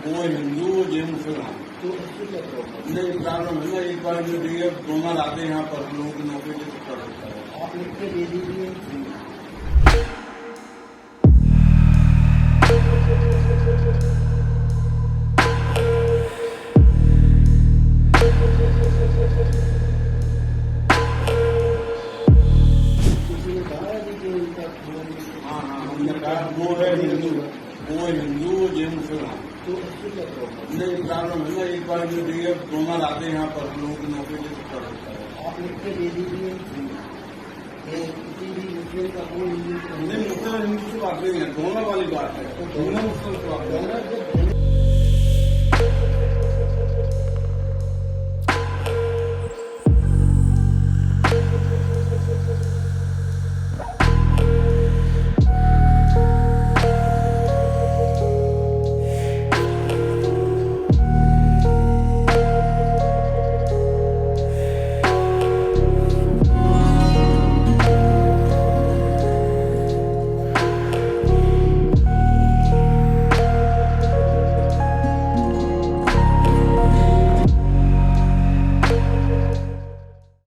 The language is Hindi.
वो हिंदू ये मुसलमान। तो उससे क्या प्रॉब्लम? नहीं प्रॉब्लम है ना, एक बार जो दिए डोनर आते हैं यहाँ पर हम लोगों की नौकरी के चक्कर होता है। आप लिख के दे दीजिए। किसी ने कहा है कि उनका हाँ हाँ, हमने कहा वो है हिंदू, वो हिंदू ये मुसलमान। तो उससे क्या प्रॉब्लम? नहीं प्रॉब्लम है ना, एक बार जो दिए डोनर आते हैं यहाँ पर हम लोगों की नौकरी के चक्कर होता है। आप लिख के दे दीजिए। ये किसी भी मुस्लिम का कोई नहीं मुसलमान हिंदू से बात नहीं है, डोनर वाली बात है। तो डोनर मुसलमान से बात है। डोनर जब